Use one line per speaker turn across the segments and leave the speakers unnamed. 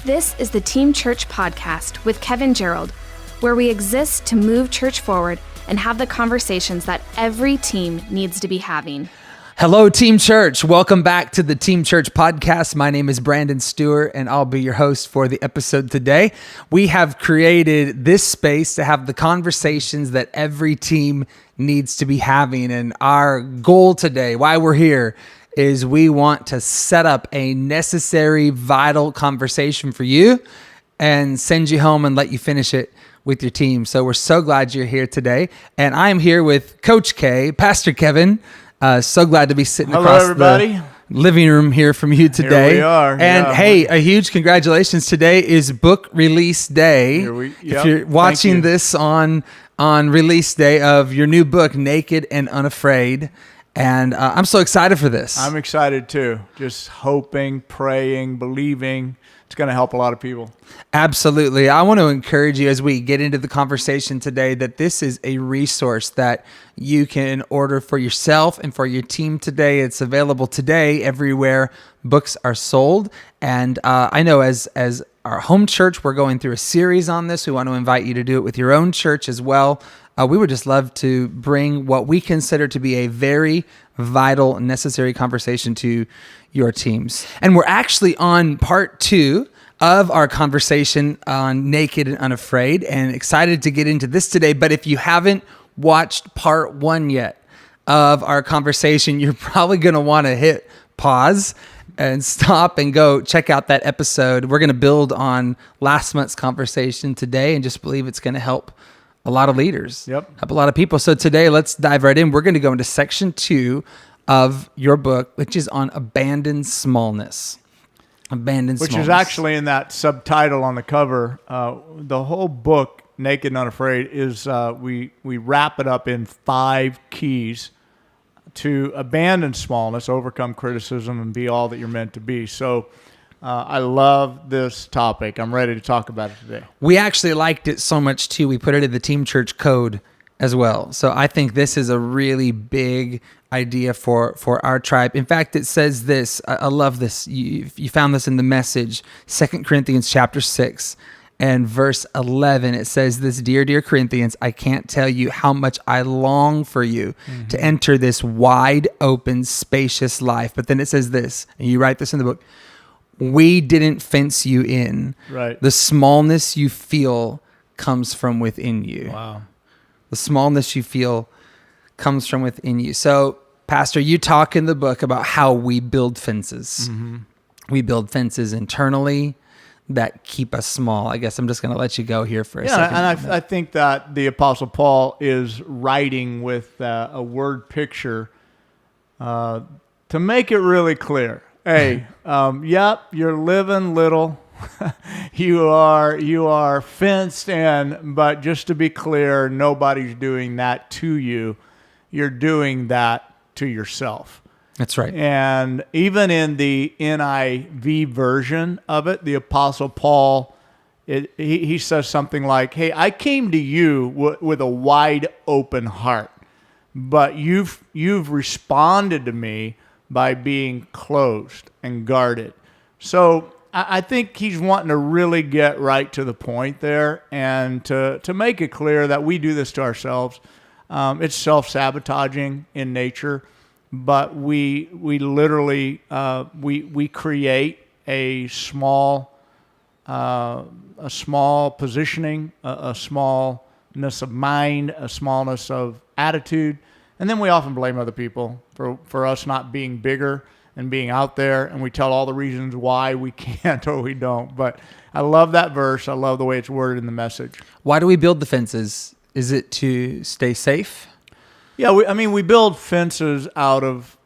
This is the Team Church Podcast with Kevin Gerald, where we exist to move church forward and have the conversations that every team needs to be having.
Hello, Team Church. Welcome back to the Team Church Podcast. My name is Brandon Stewart, and I'll be your host for the episode today. We have created this space to have the conversations that every team needs to be having. And our goal today, why we're here, is we want to set up a necessary, vital conversation for you and send you home and let you finish it with your team. So we're so glad you're here today. And I'm here with Coach K, Pastor Kevin. So glad to be sitting across the living room here from you today.
Here we are.
And hey, a huge congratulations. Today is book release day. If you're watching this on release day of your new book, Naked and Unafraid. And I'm so excited for this.
I'm excited too. Just hoping, praying, believing. It's going to help a lot of people.
Absolutely. I want to encourage you as we get into the conversation today that this is a resource that you can order for yourself and for your team today. It's available today everywhere books are sold. And I know as our home church, we're going through a series on this. We want to invite you to do it with your own church as well. We would just love to bring what we consider to be a very vital, necessary conversation to your teams. And we're actually on part 2 of our conversation on Naked and Unafraid, and excited to get into this today. But if you haven't watched part 1 yet of our conversation, you're probably going to want to hit pause and stop and go check out that episode. We're going to build on last month's conversation today and just believe it's going to help a lot of leaders, help a lot of people. So today, let's dive right in. We're going to go into section 2 of your book, which is on abandoned smallness.
Which is actually in that subtitle on the cover. The whole book, Naked and Unafraid, is we wrap it up in 5 keys to abandon smallness, overcome criticism, and be all that you're meant to be. So I love this topic. I'm ready to talk about it today.
We actually liked it so much, too. We put it in the Team Church code as well. So I think this is a really big idea for our tribe. In fact, it says this. I love this. You found this in the Message, 2 Corinthians chapter 6 and verse 11. It says this: Dear Corinthians, I can't tell you how much I long for you to enter this wide open, spacious life. But then it says this, and you write this in the book: we didn't fence you in.
Right.
The smallness you feel comes from within you.
Wow.
The smallness you feel comes from within you. So, Pastor, you talk in the book about how we build fences. Mm-hmm. We build fences internally that keep us small. I guess I'm just going to let you go here for a second.
And I think that the Apostle Paul is writing with a word picture to make it really clear. Hey, you're living little. You are fenced in, but just to be clear, nobody's doing that to you. You're doing that to yourself.
That's right.
And even in the NIV version of it, the Apostle Paul, he says something like, hey, I came to you with a wide open heart, but you've responded to me by being closed and guarded. So I think he's wanting to really get right to the point there and to make it clear that we do this to ourselves. It's self-sabotaging in nature, but we literally we create a small positioning, a smallness of mind, a smallness of attitude, and then we often blame other people for us not being bigger and being out there, and we tell all the reasons why we can't or we don't. But I love that verse. I love the way it's worded in the Message.
Why do we build the fences? Is it to stay safe?
Yeah, we build fences out of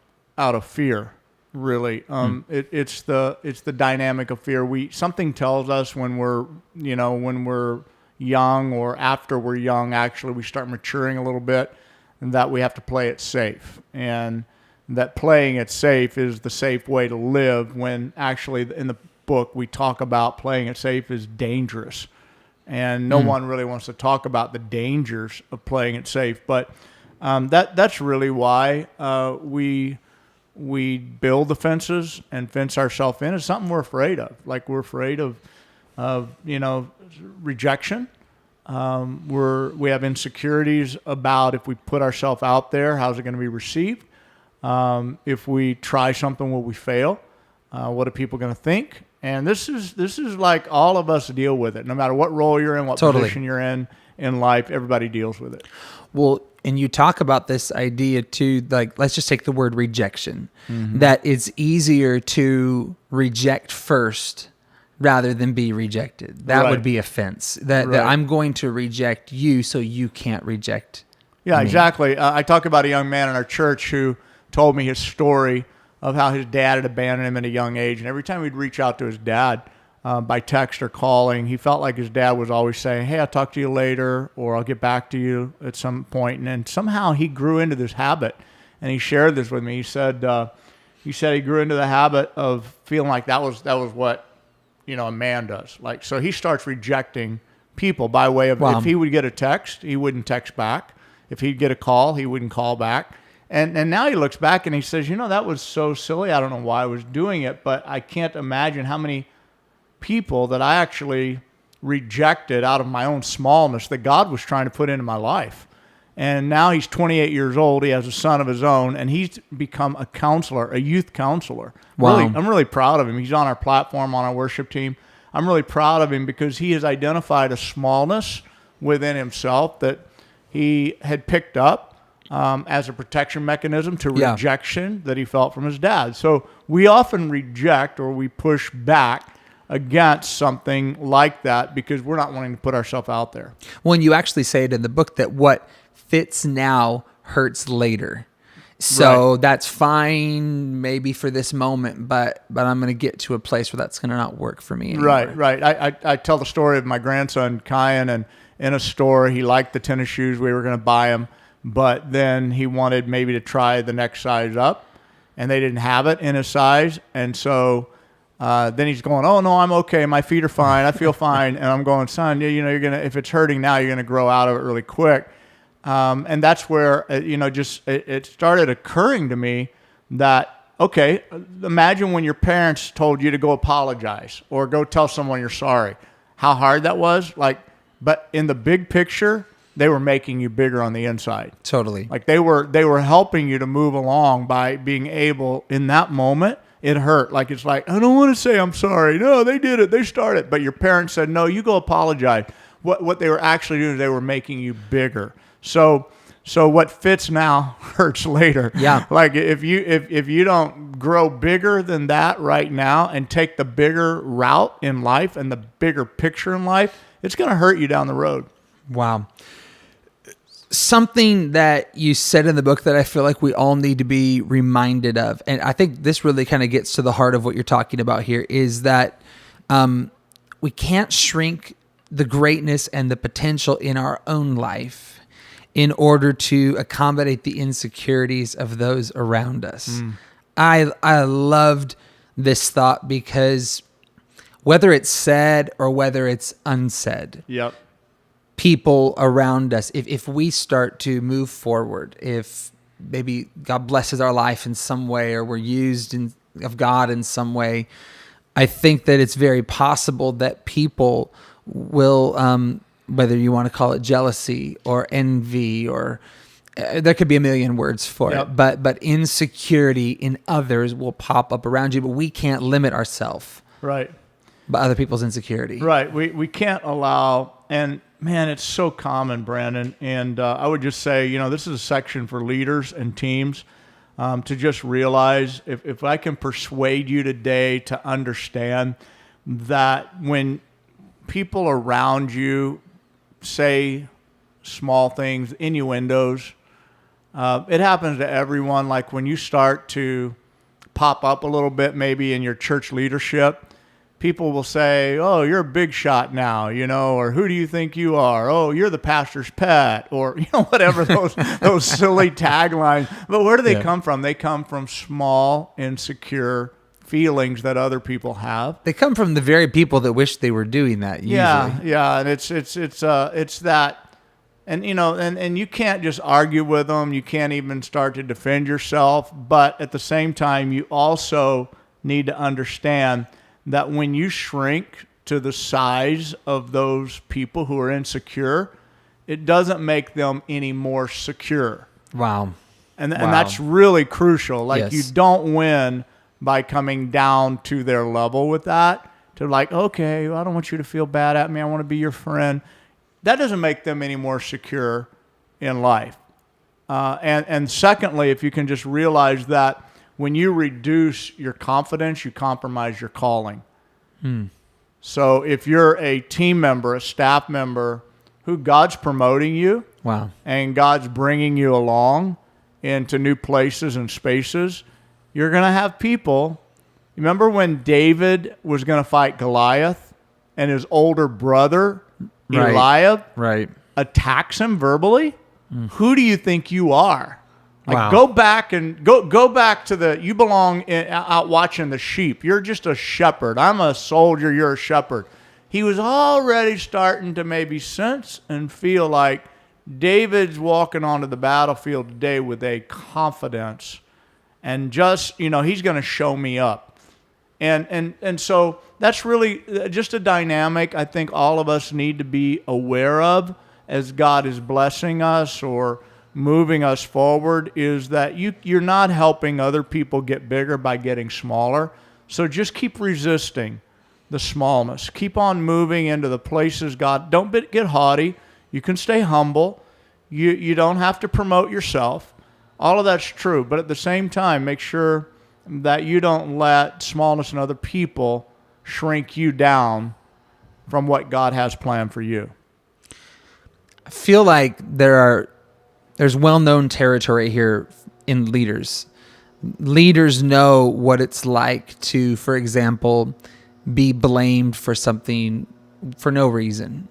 fear, really. It's the dynamic of fear. Something tells us when we're young or after we're young, actually, we start maturing a little bit, and that we have to play it safe. And that playing it safe is the safe way to live, when actually in the book we talk about playing it safe is dangerous. And no one really wants to talk about the dangers of playing it safe. But that's really why we build the fences and fence ourselves in. It's something we're afraid of. Like we're afraid of of rejection. We have insecurities about if we put ourselves out there, how's it going to be received? If we try something, will we fail? What are people going to think? And this is like all of us deal with it. No matter what role you're in, what position you're in life, everybody deals with it.
Well, and you talk about this idea too, like, let's just take the word rejection, that it's easier to reject first rather than be rejected. That would be offense. That I'm going to reject you so you can't reject me.
Exactly. I talk about a young man in our church who told me his story of how his dad had abandoned him at a young age. And every time we'd reach out to his dad by text or calling, he felt like his dad was always saying, hey, I'll talk to you later, or I'll get back to you at some point. And then somehow he grew into this habit. And he shared this with me. He said he grew into the habit of feeling like that was what a man does. Like, so he starts rejecting people by way of, if he would get a text, he wouldn't text back. If he'd get a call, he wouldn't call back. And now he looks back and he says, that was so silly. I don't know why I was doing it, but I can't imagine how many people that I actually rejected out of my own smallness that God was trying to put into my life. And now he's 28 years old. He has a son of his own, and he's become a counselor, a youth counselor.
Wow.
I'm really proud of him. He's on our platform, on our worship team. I'm really proud of him because he has identified a smallness within himself that he had picked up as a protection mechanism to rejection that he felt from his dad. So we often reject or we push back against something like that because we're not wanting to put ourselves out there.
Well, and you actually say it in the book that what fits now hurts later. So that's fine maybe for this moment, but I'm going to get to a place where that's going to not work for me anymore.
Right. I tell the story of my grandson, Kyan, and in a store, he liked the tennis shoes. We were going to buy him, but then he wanted maybe to try the next size up, and they didn't have it in his size. And so then he's going, oh, no, I'm okay. My feet are fine. I feel fine. And I'm going, son, you're going to, if it's hurting now, you're going to grow out of it really quick. And that's where, it started occurring to me that, okay, imagine when your parents told you to go apologize or go tell someone you're sorry, how hard that was. But in the big picture, they were making you bigger on the inside.
Totally.
Like they were helping you to move along by being able, in that moment, it hurt. Like, it's like, I don't want to say I'm sorry. No, they did it. They started. But your parents said, no, you go apologize. What they were actually doing is they were making you bigger. So what fits now hurts later.
Yeah.
Like if you don't grow bigger than that right now and take the bigger route in life and the bigger picture in life, it's going to hurt you down the road.
Wow. Something that you said in the book that I feel like we all need to be reminded of, and I think this really kind of gets to the heart of what you're talking about here, is that we can't shrink the greatness and the potential in our own life in order to accommodate the insecurities of those around us. I loved this thought because whether it's said or whether it's unsaid, people around us, if we start to move forward, if maybe God blesses our life in some way or we're used of God in some way, I think that it's very possible that people will, whether you want to call it jealousy or envy or there could be a million words for it, but insecurity in others will pop up around you, but we can't limit ourselves by other people's insecurity.
Right. We can't allow, and man, it's so common, Brandon. And I would just say, this is a section for leaders and teams to just realize if I can persuade you today to understand that when people around you say small things, innuendos, it happens to everyone. Like when you start to pop up a little bit, maybe in your church leadership, people will say, oh, you're a big shot now, or who do you think you are? Oh, you're the pastor's pet, or, whatever those silly taglines. But where do they come from? They come from small, insecure feelings that other people have.
They come from the very people that wish they were doing that usually.
Yeah. And it's that, and, and you can't just argue with them. You can't even start to defend yourself. But at the same time, you also need to understand that when you shrink to the size of those people who are insecure, it doesn't make them any more secure.
Wow.
And that's really crucial. Like,
Yes.
you don't win by coming down to their level with that, to like, okay, well, I don't want you to feel bad at me. I want to be your friend. That doesn't make them any more secure in life. And secondly, if you can just realize that when you reduce your confidence, you compromise your calling. So if you're a team member, a staff member, who God's promoting you,
Wow.
and God's bringing you along into new places and spaces, you're going to have people. Remember when David was going to fight Goliath and his older brother,
Right.
Eliab,
Right.
attacks him verbally? Who do you think you are? Like,
Wow.
go back to you belong out watching the sheep. You're just a shepherd. I'm a soldier. You're a shepherd. He was already starting to maybe sense and feel like David's walking onto the battlefield today with a confidence, and just, he's going to show me up. And so that's really just a dynamic I think all of us need to be aware of as God is blessing us or moving us forward, is that you're not helping other people get bigger by getting smaller. So just keep resisting the smallness. Keep on moving into the places God. Don't get haughty. You can stay humble. You don't have to promote yourself. All of that's true. But at the same time, make sure that you don't let smallness in other people shrink you down from what God has planned for you.
I feel like there's well-known territory here in leaders. Leaders know what it's like to, for example, be blamed for something for no reason.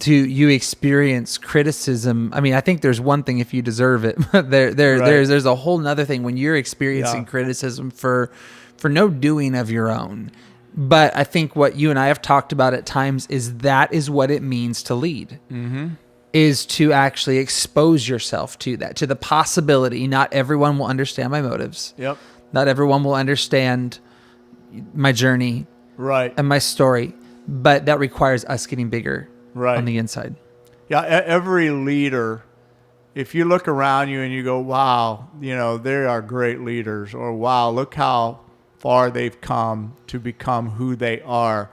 You experience criticism. I mean, I think there's one thing if you deserve it. There's a whole nother thing when you're experiencing criticism for no doing of your own. But I think what you and I have talked about at times is that is what it means to lead. Mm-hmm. Is to actually expose yourself to that, to the possibility. Not everyone will understand my motives.
Yep.
Not everyone will understand my journey.
Right.
And my story. But that requires us getting bigger on the inside.
Yeah, every leader, if you look around you and you go, wow, they are great leaders, or wow, look how far they've come to become who they are.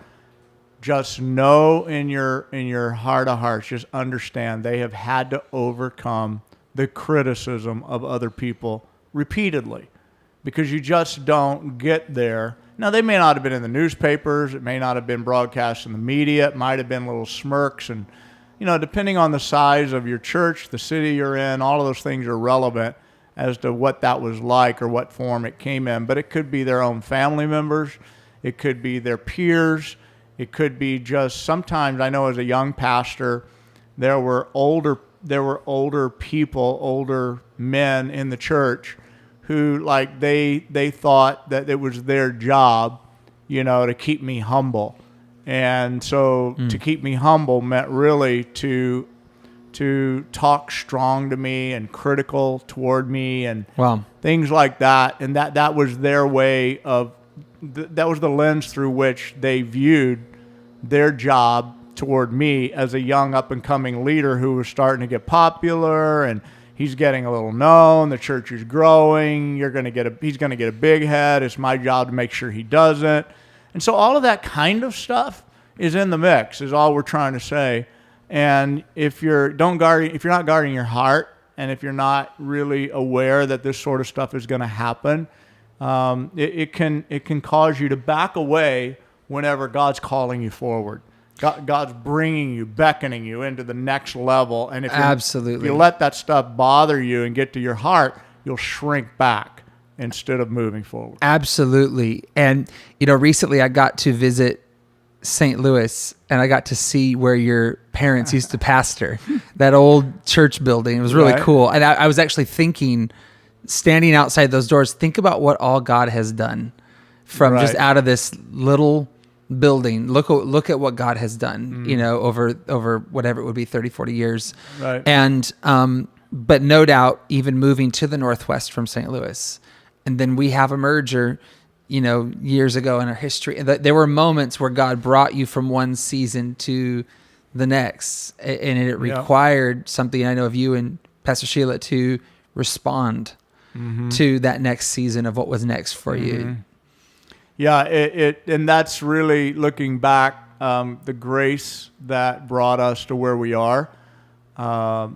Just know in your heart of hearts, just understand they have had to overcome the criticism of other people repeatedly, because you just don't get there. Now, they may not have been in the newspapers. It may not have been broadcast in the media. It might have been little smirks. And, depending on the size of your church, the city you're in, all of those things are relevant as to what that was like or what form it came in. But it could be their own family members. It could be their peers. It could be just sometimes, I know as a young pastor, there were older people, older men in the church who, like, they thought that it was their job, to keep me humble. And so to keep me humble meant really to talk strong to me and critical toward me and things like that. And that was their way of, that was the lens through which they viewed their job toward me as a young up-and-coming leader who was starting to get popular, and he's getting a little known. The church is growing. He's going to get a big head. It's my job to make sure he doesn't. And so all of that kind of stuff is in the mix, is all we're trying to say. And if you're not guarding your heart, and if you're not really aware that this sort of stuff is going to happen, it can cause you to back away whenever God's calling you forward. God's bringing you, beckoning you into the next level. And if you let that stuff bother you and get to your heart, you'll shrink back instead of moving forward.
Absolutely. And, recently I got to visit St. Louis, and I got to see where your parents used to pastor, that old church building. It was really cool. And I was actually thinking, standing outside those doors, think about what all God has done from just out of this little building. Look at what God has done, over whatever it would be, 30, 40 years.
Right.
And, but no doubt, even moving to the Northwest from St. Louis. And then we have a merger years ago in our history, there were moments where God brought you from one season to the next, and it required something, I know, of you and Pastor Sheila to respond to that next season of what was next for you.
Yeah, and that's really looking back, the grace that brought us to where we are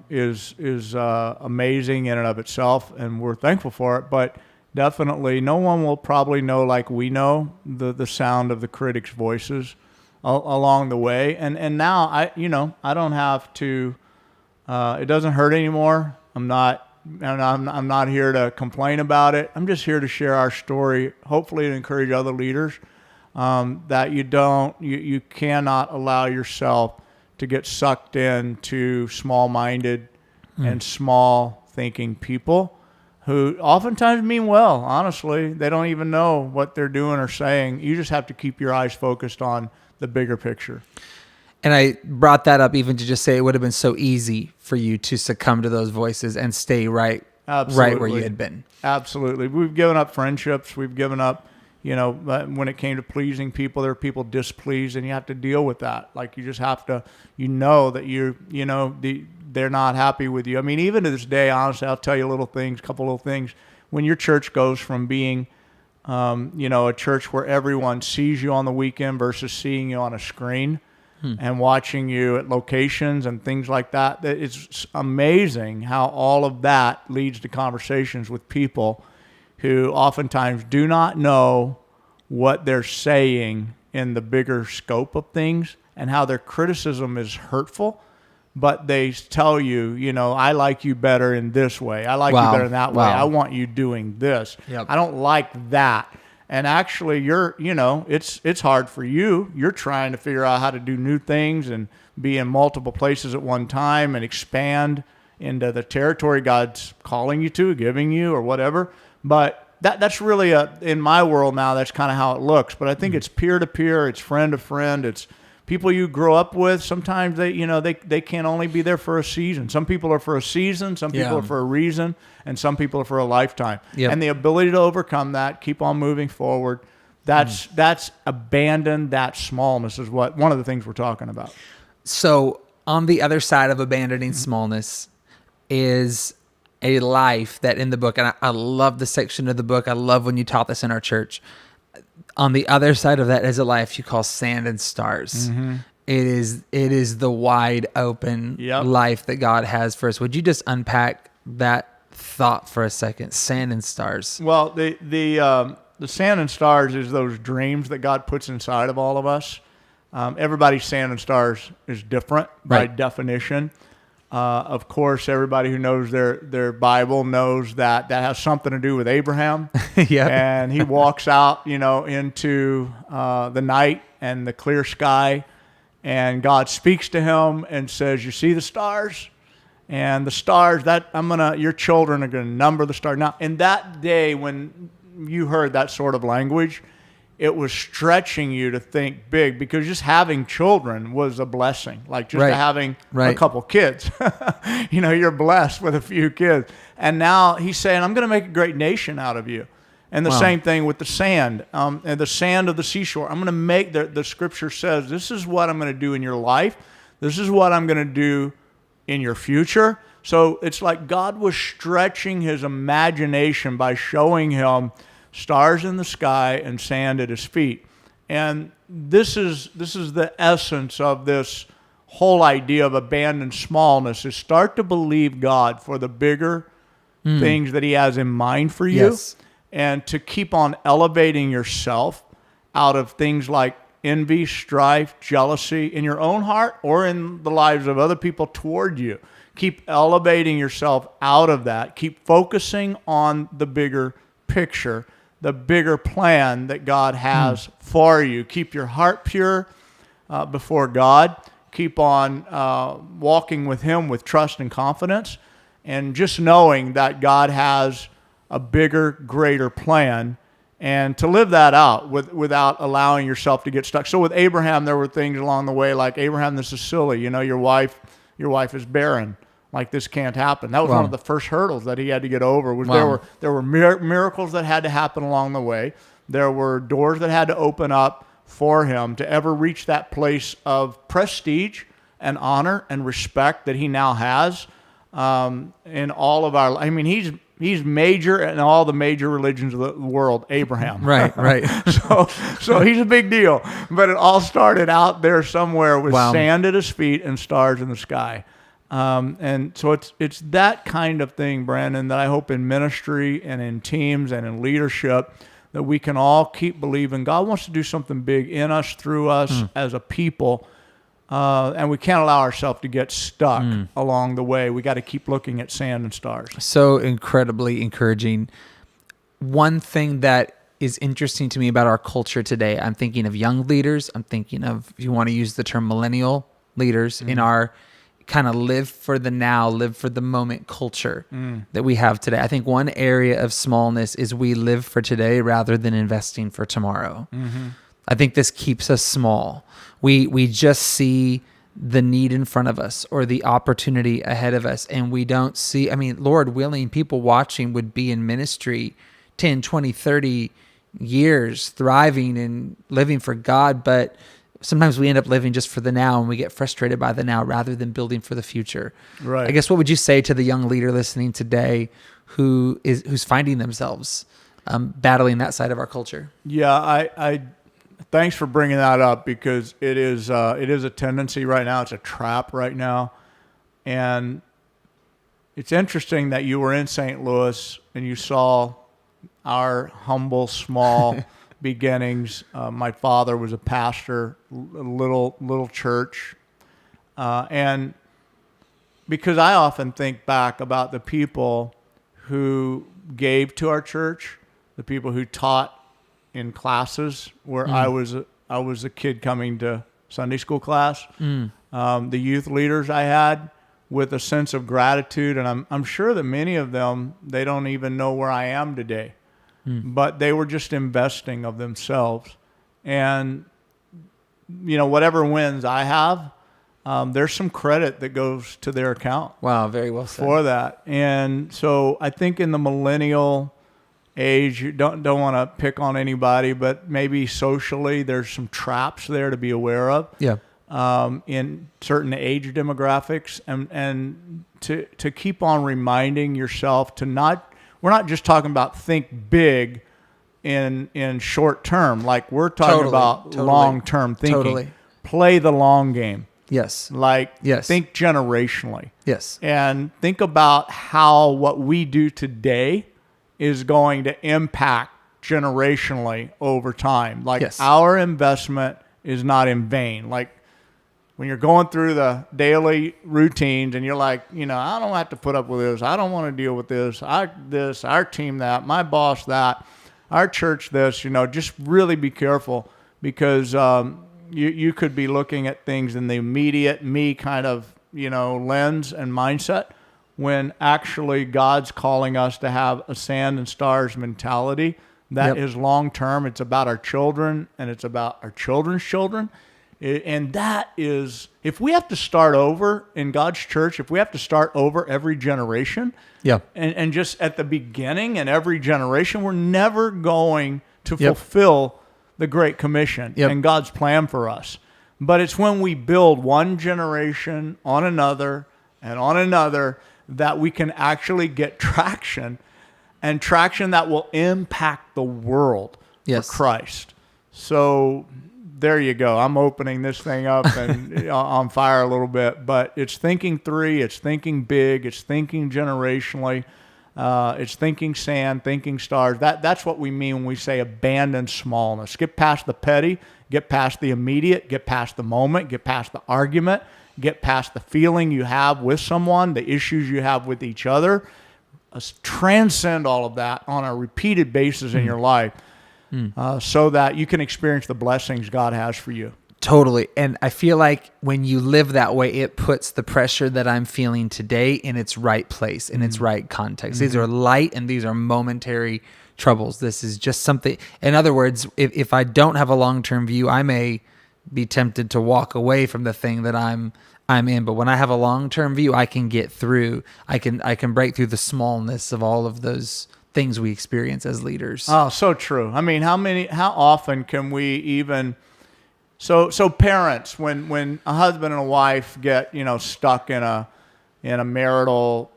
is amazing in and of itself, and we're thankful for it. But definitely, no one will probably know like we know the sound of the critics' voices along the way. And now I don't have to. It doesn't hurt anymore. I'm not here to complain about it. I'm just here to share our story, hopefully to encourage other leaders that you cannot allow yourself to get sucked into small-minded and small-thinking people who oftentimes mean well. Honestly, they don't even know what they're doing or saying. You just have to keep your eyes focused on the bigger picture.
And I brought that up even to just say it would have been so easy for you to succumb to those voices and stay right where you had been.
Absolutely. We've given up friendships. We've given up, when it came to pleasing people, there are people displeased, and you have to deal with that. Like, you just have to, that they're not happy with you. I mean, even to this day, honestly, I'll tell you a couple little things. When your church goes from being, a church where everyone sees you on the weekend versus seeing you on a screen, and watching you at locations and things like that. It's amazing how all of that leads to conversations with people who oftentimes do not know what they're saying in the bigger scope of things, and how their criticism is hurtful, but they tell you, I like you better in this way. I like you better in that way. I want you doing this.
Yep.
I don't like that. And actually, it's hard for you. You're trying to figure out how to do new things and be in multiple places at one time and expand into the territory God's calling you to, giving you, or whatever. But that's really in my world now, that's kind of how it looks. But I think it's peer to peer, it's friend to friend, it's people you grow up with. Sometimes they can't only be there for a season. Some people are for a season, some people are for a reason, and some people are for a lifetime. Yep. And the ability to overcome that, keep on moving forward, that's abandon that smallness is one of the things we're talking about.
So on the other side of abandoning smallness is a life that in the book, and I love the section of the book. I love when you taught this in our church. On the other side of that is a life you call sand and stars. Mm-hmm. It is the wide open life that God has for us. Would you just unpack that thought for a second? Sand and stars.
Well, the sand and stars is those dreams that God puts inside of all of us. Everybody's sand and stars is different by definition. Of course, everybody who knows their Bible knows that has something to do with Abraham. And he walks out, into the night and the clear sky, and God speaks to him and says, "You see the stars? And the stars your children are gonna number the stars." Now, in that day when you heard that sort of language, it was stretching you to think big, because just having children was a blessing. Like just having a couple kids, you're blessed with a few kids. And now he's saying, "I'm going to make a great nation out of you." And the same thing with the sand, and the sand of the seashore. I'm going to make, the scripture says, this is what I'm going to do in your life. This is what I'm going to do in your future. So it's like God was stretching his imagination by showing him stars in the sky and sand at his feet. And this is the essence of this whole idea of abandoned smallness, is start to believe God for the bigger things that he has in mind for you. Yes. And to keep on elevating yourself out of things like envy, strife, jealousy in your own heart or in the lives of other people toward you. Keep elevating yourself out of that. Keep focusing on the bigger picture, the bigger plan that God has for you. Keep your heart pure before God. Keep on walking with him with trust and confidence, and just knowing that God has a bigger, greater plan, and to live that out without allowing yourself to get stuck. So with Abraham, there were things along the way like, "Abraham, this is silly. Your wife is barren. Like, this can't happen." That was one of the first hurdles that he had to get over. Was there were miracles that had to happen along the way. There were doors that had to open up for him to ever reach that place of prestige and honor and respect that he now has in all of our. I mean, he's major in all the major religions of the world. Abraham,
Right.
so he's a big deal. But it all started out there somewhere with
Wow.
sand at his feet and stars in the sky. And so it's that kind of thing, Brandon, that I hope in ministry and in teams and in leadership that we can all keep believing God wants to do something big in us, through us as a people. And we can't allow ourselves to get stuck along the way. We got to keep looking at sand and stars.
So incredibly encouraging. One thing that is interesting to me about our culture today, I'm thinking of young leaders. I'm thinking of, if you want to use the term, millennial leaders in our kind of live for the now, live for the moment culture that we have today. I think one area of smallness is we live for today rather than investing for tomorrow. I think this keeps us small. We just see the need in front of us or the opportunity ahead of us, and we don't see, I mean, Lord willing, people watching would be in ministry 10, 20, 30 years, thriving and living for God, but sometimes we end up living just for the now, and we get frustrated by the now rather than building for the future.
Right.
I guess, what would you say to the young leader listening today who's finding themselves battling that side of our culture?
Yeah, I thanks for bringing that up, because it is a tendency right now. It's a trap right now. And it's interesting that you were in St. Louis and you saw our humble, small beginnings. My father was a pastor, a little church. And because I often think back about the people who gave to our church, the people who taught in classes where I was a kid coming to Sunday school class, the youth leaders I had, with a sense of gratitude. And I'm sure that many of them, they don't even know where I am today. But they were just investing of themselves. And, whatever wins I have, there's some credit that goes to their account.
Wow, very well said.
For that. And so I think in the millennial age, you don't want to pick on anybody, but maybe socially there's some traps there to be aware of.
Yeah.
In certain age demographics, and to keep on reminding yourself we're not just talking about think big in short term, like we're talking about long-term thinking.
Totally.
Play the long game.
Yes.
Yes. Think generationally.
Yes.
And think about how what we do today is going to impact generationally over time. Our investment is not in vain. When you're going through the daily routines and you're like, I don't have to put up with this. I don't want to deal with this. Our team that, my boss that, our church this, just really be careful, because you could be looking at things in the immediate me kind of, lens and mindset, when actually God's calling us to have a sand and stars mentality that is long term. It's about our children, and it's about our children's children. And that is, if we have to start over in God's church, if we have to start over every generation, and just at the beginning in every generation, we're never going to fulfill the Great Commission and God's plan for us. But it's when we build one generation on another and on another that we can actually get traction, and traction that will impact the world for Christ. So there you go. I'm opening this thing up and on fire a little bit, but it's thinking 3, it's thinking big, it's thinking generationally, it's thinking sand, thinking stars. That's what we mean when we say abandon smallness. Get past the petty, get past the immediate, get past the moment, get past the argument, get past the feeling you have with someone, the issues you have with each other. Transcend all of that on a repeated basis in your life. So that you can experience the blessings God has for you.
Totally. And I feel like when you live that way, it puts the pressure that I'm feeling today in its right place, in its right context. These are light and these are momentary troubles. This is just something. In other words, if I don't have a long-term view, I may be tempted to walk away from the thing that I'm in. But when I have a long-term view, I can get through. I can break through the smallness of all of those things we experience as leaders.
Oh, so true. I mean, how often can we even, so parents, when a husband and a wife get, stuck in a marital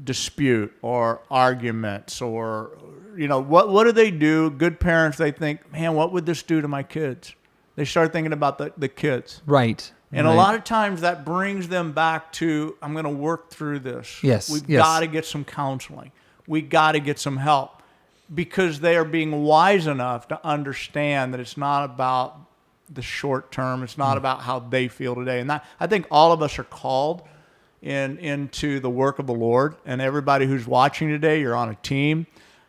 dispute or arguments or, what do they do? Good parents, they think, man, what would this do to my kids? They start thinking about the kids.
Right.
And a lot of times that brings them back to, I'm going to work through this.
Yes.
We've got to get some counseling. We got to get some help, because they are being wise enough to understand that it's not about the short term. It's not about how they feel today. And I think all of us are called into the work of the Lord. And everybody who's watching today, you're on a team.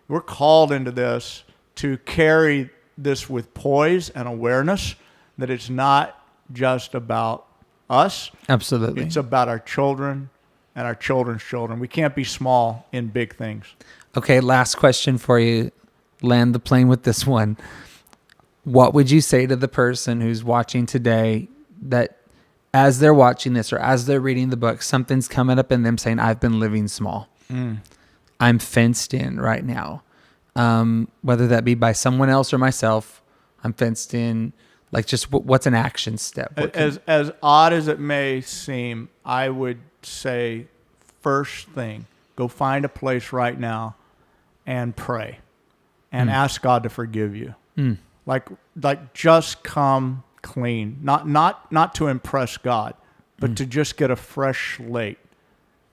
We're called into this to carry this with poise and awareness that it's not just about us.
Absolutely.
It's about our children and our children's children. We can't be small in big things.
Okay, last question for you. Land the plane with this one. What would you say to the person who's watching today that as they're watching this or as they're reading the book, something's coming up in them saying, I've been living small. I'm fenced in right now. Whether that be by someone else or myself, I'm fenced in. Like, just what's an action step?
As odd as it may seem, I would say, first thing, go find a place right now and pray and ask God to forgive you. Like just come clean, not to impress God, but to just get a fresh slate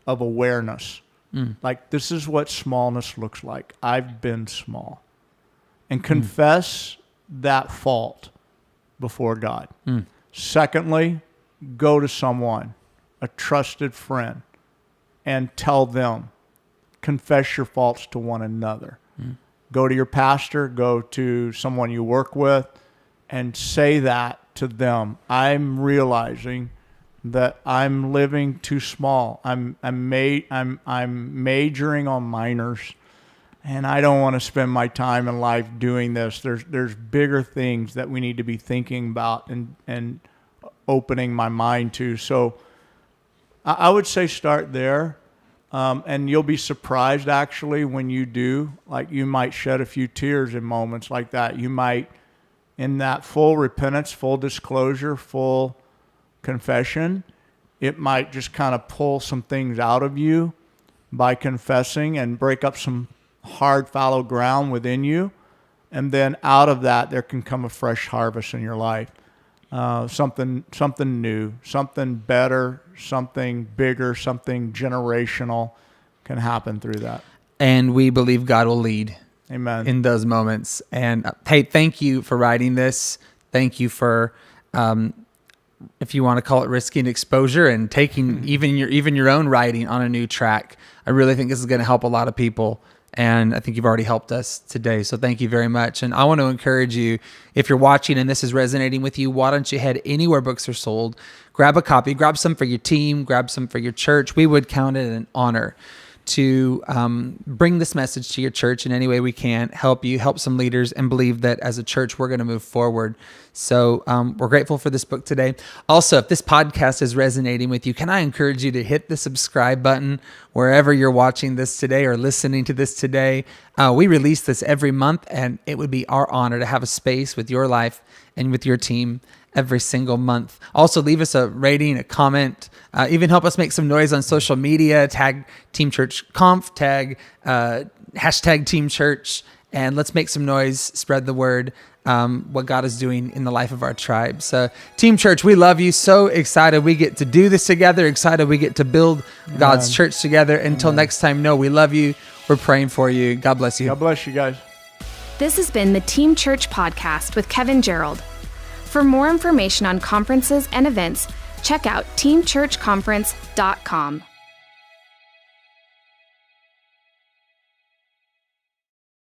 of awareness. Like, this is what smallness looks like. I've been small. And confess that fault before God. Secondly, go to someone, a trusted friend, and tell them, confess your faults to one another. Go to your pastor, go to someone you work with, and say that to them. I'm realizing that I'm living too small. I'm majoring on minors, and I don't want to spend my time in life doing this. There's bigger things that we need to be thinking about and opening my mind to. So I would say start there. And you'll be surprised, actually, when you do. Like, you might shed a few tears in moments like that. You might, in that full repentance, full disclosure, full confession, it might just kind of pull some things out of you by confessing and break up some hard, fallow ground within you. And then out of that, there can come a fresh harvest in your life. Something new, something better, something bigger, something generational can happen through that.
And we believe God will lead.
Amen.
In those moments. And hey, thank you for writing this. Thank you for, if you want to call it, risking exposure and taking even your own writing on a new track. I really think this is going to help a lot of people. And I think you've already helped us today. So thank you very much. And I want to encourage you, if you're watching and this is resonating with you, why don't you head anywhere books are sold, grab a copy, grab some for your team, grab some for your church. We would count it an honor to bring this message to your church in any way we can, help you, help some leaders, and believe that as a church, we're going to move forward. So we're grateful for this book today. Also, if this podcast is resonating with you, can I encourage you to hit the subscribe button wherever you're watching this today or listening to this today. We release this every month, and it would be our honor to have a space with your life and with your team every single month. Also, leave us a rating, a comment, even help us make some noise on social media, tag Team Church Conf, tag hashtag Team Church, and let's make some noise, spread the word, what God is doing in the life of our tribe. So Team Church, we love you. So excited we get to do this together, excited we get to build God's church together. Until next time, no, we love you. We're praying for you. God bless you.
God bless you guys.
This has been the Team Church Podcast with Kevin Gerald. For more information on conferences and events, check out teamchurchconference.com.